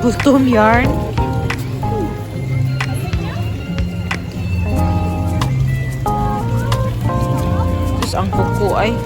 Gutom yarn. Tapos ang kuko ay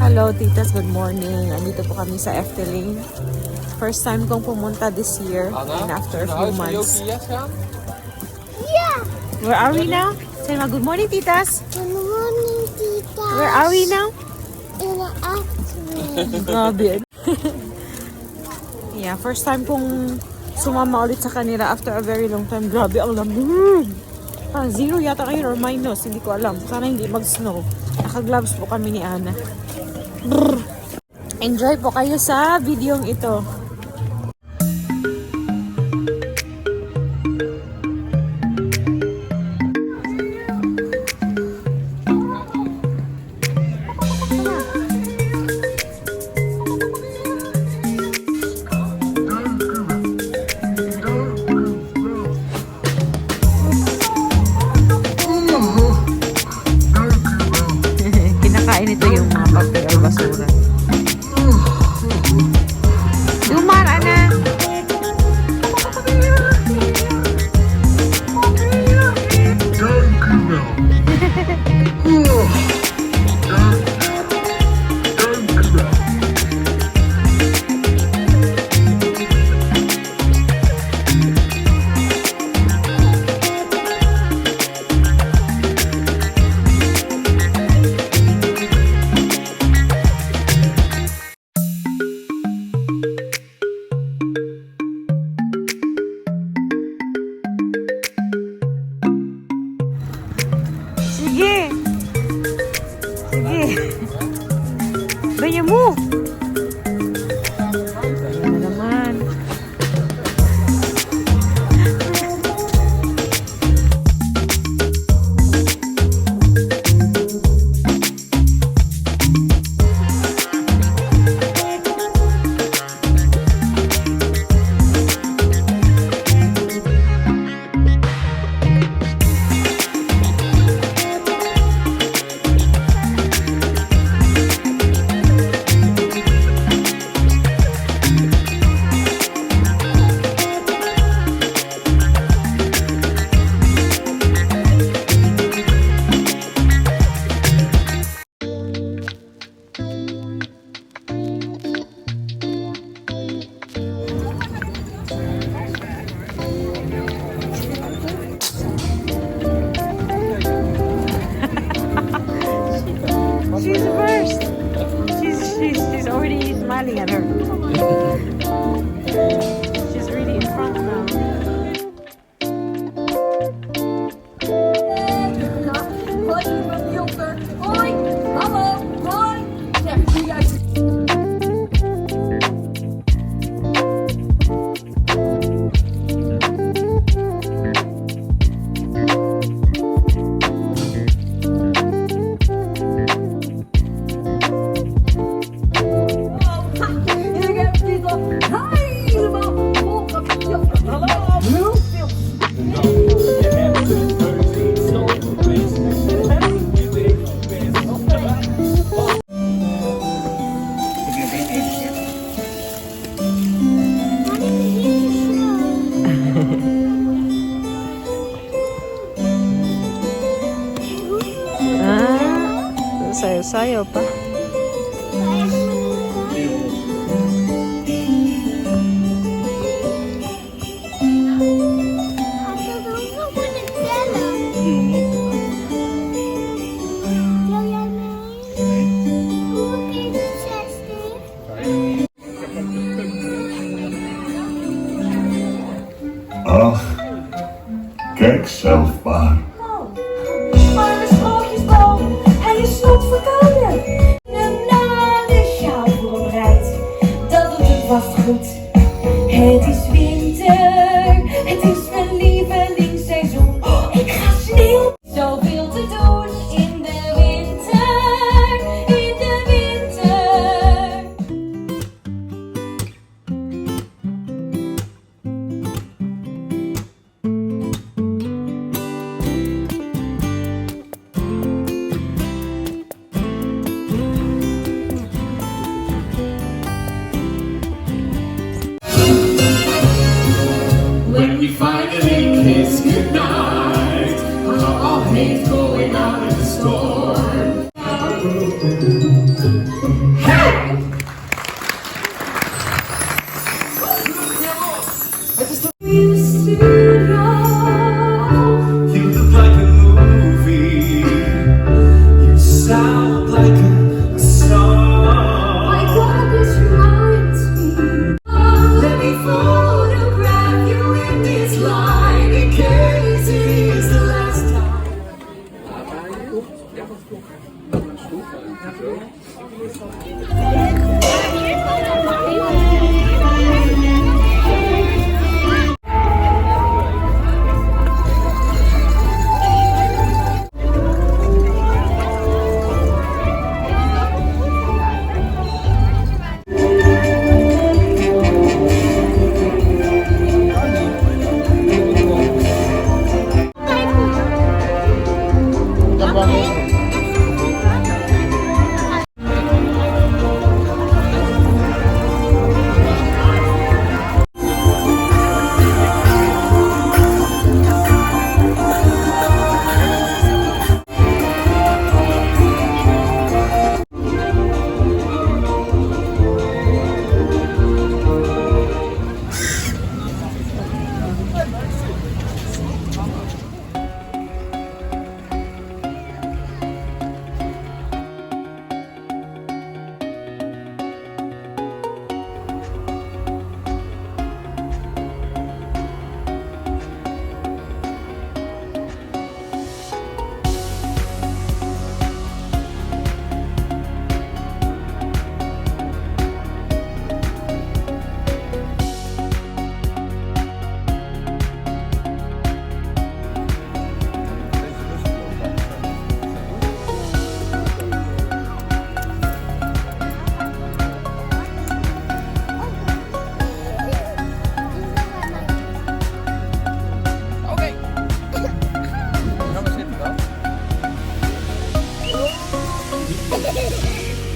Hello, titas. Good morning. Andito po kami sa Efteling. First time kong pumunta this year and after a few months. Yeah. Where are we now? Say ma, good morning, titas. Good morning, Tita. Where are we now? In the afternoon. Grabe. Yeah, first time kong sumama ulit sa kanila after a very long time. Grabe, ang lamig. Zero yata ngayon or minus. Hindi ko alam. Sana hindi mag-snow. Naka-gloves po kami ni Ana. Brr. Enjoy po kayo sa videong ito. Kinakain ito yung mga papel o basura. Dumar, Ana! Sige! Sige! Banya mo! Ayan na naman. She's first. She's already smiling at her. She's really in front now. Sayo-sayo pa. Ach, kijk zelf maar. Maar een sprookjesboom, hij is snoetverkouden. You look like a movie. You sound like a song. My God, this reminds me. Let me photograph you in this line in case it is the last time.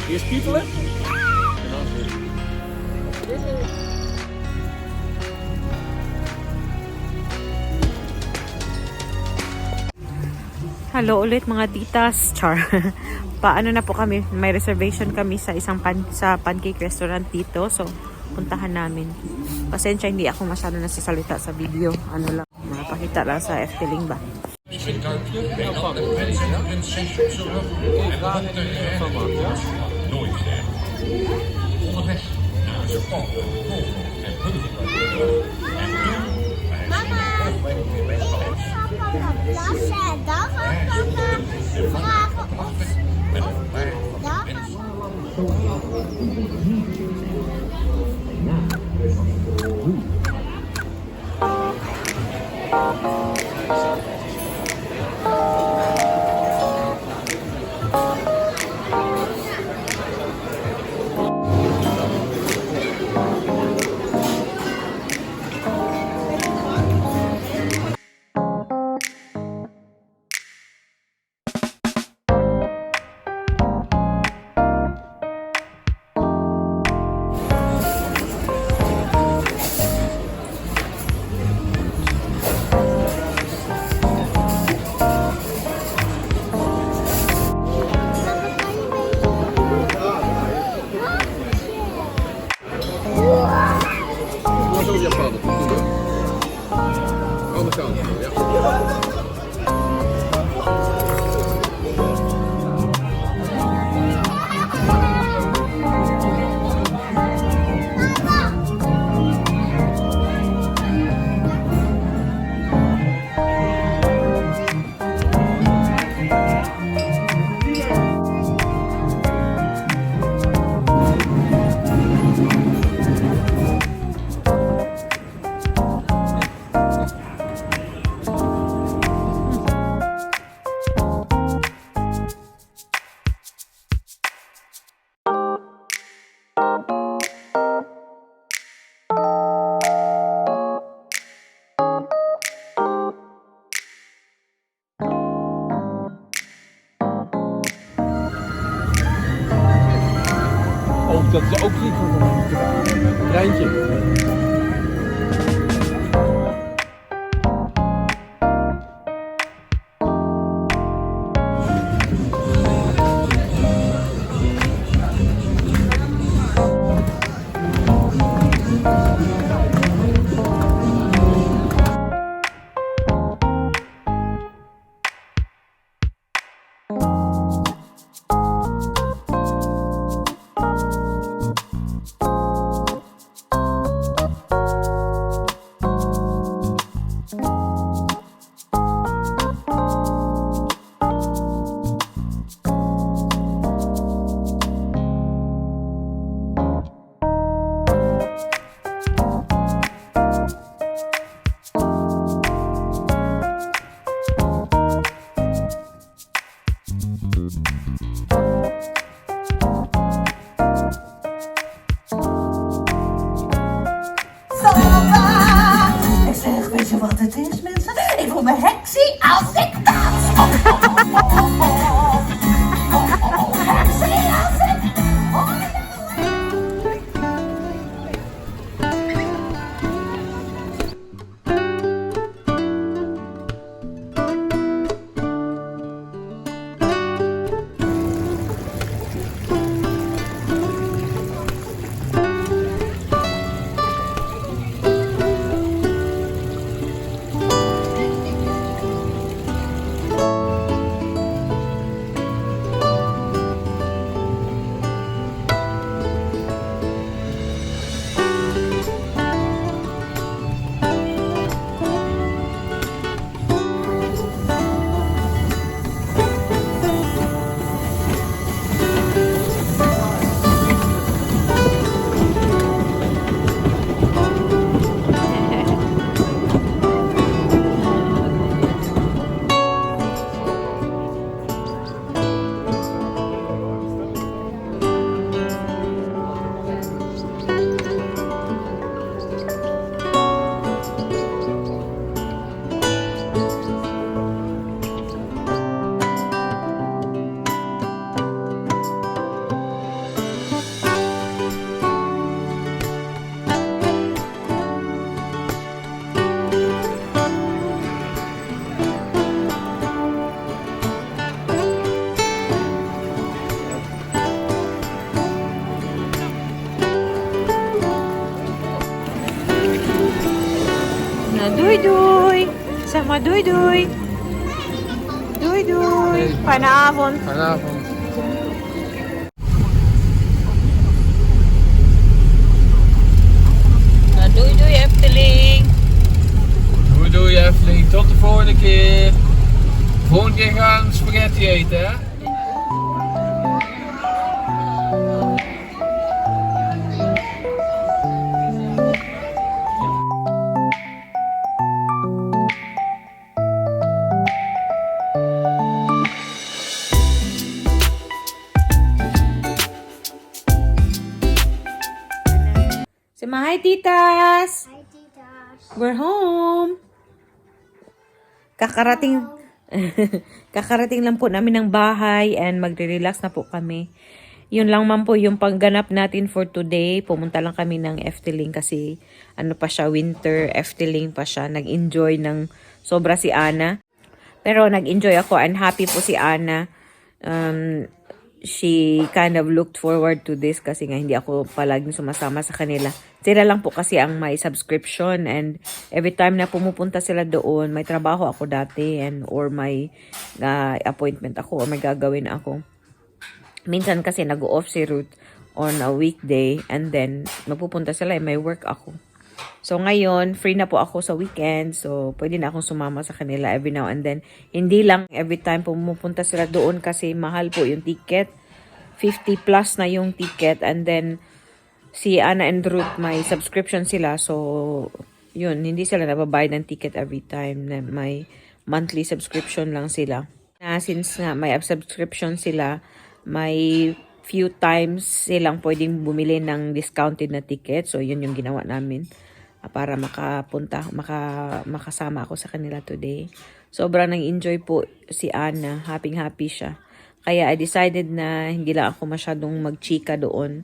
Is people in? Hello ulit mga titas. Char. Paano na po kami? May reservation kami sa isang sa pancake restaurant dito. So, puntahan namin. Pasensya, hindi ako masyado nasisalita sa video. Ano lang, makapakita lang sa FT Link ba? Dat is ook niet een treintje. Duy-duy. Sama duy-duy. Duy-duy. Panahon. Vanavond. Duy-duy, Efteling. Doei Efteling, tot de volgende keer. Volgende keer gaan we spaghetti eten, hè? Say hi, titas. Hi, titas. We're home. Kakarating kakarating lang po namin ng bahay and magre-relax na po kami. Yun lang man po yung pagganap natin for today. Pumunta lang kami ng Efteling kasi ano pa siya, winter Efteling pa siya. Nag-enjoy ng sobra si Ana. Pero nag-enjoy ako and happy po si Ana. She kind of looked forward to this kasi nga hindi ako palaging sumasama sa kanila. Sila lang po kasi ang may subscription and every time na pumupunta sila doon, may trabaho ako dati and or may appointment ako or may gagawin ako. Minsan kasi nag-off si Ruth on a weekday and then mapupunta sila and may work ako. So ngayon, free na po ako sa weekend. So pwede na akong sumama sa kanila every now and then. Hindi lang every time pumupunta sila doon kasi mahal po yung ticket. 50 plus na yung ticket and then si Ana and Ruth may subscription sila. So yun, hindi sila nababayad ng ticket every time. May monthly subscription lang sila. Since nga may subscription sila, may few times silang pwedeng bumili ng discounted na ticket. So, yun yung ginawa namin para makasama ako sa kanila today. Sobrang nang-enjoy po si Ana. Happy siya. Kaya I decided na hindi lang ako masyadong magchika doon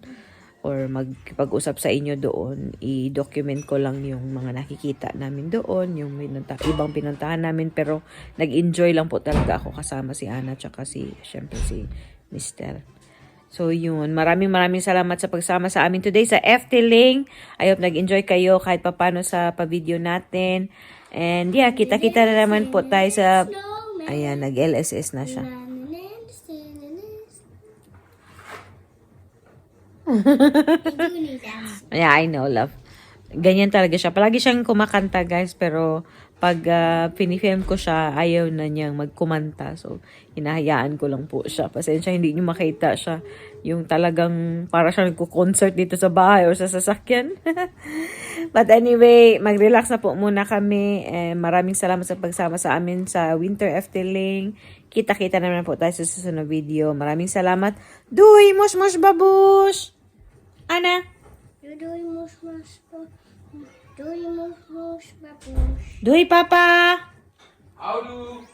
or magpag-usap sa inyo doon. I-document ko lang yung mga nakikita namin doon, yung ibang pinuntahan namin. Pero nag-enjoy lang po talaga ako kasama si Ana tsaka syempre si Mr. So yun, maraming salamat sa pagsama sa amin today sa Efteling. I hope nag-enjoy kayo kahit papano sa pa-video natin. And yeah, kita-kita na naman po tayo sa... Ayan, nag-LSS na siya. Yeah, I know, love. Ganyan talaga siya. Palagi siyang kumakanta, guys. Pero pag pinifilm ko siya, ayaw na niyang magkumanta. So, hinahayaan ko lang po siya. Pasensya, hindi niyo makita siya. Yung talagang para siya nagko-concert dito sa bahay o sa sasakyan. But anyway, mag-relax na po muna kami. Maraming salamat sa pagsama sa amin sa Winter Efteling. Kita-kita naman po tayo sa susunod video. Maraming salamat. Duy! Mush babush! Ana? Doei, mus, Doei, mus, babush. Duy, papa! Houdoe!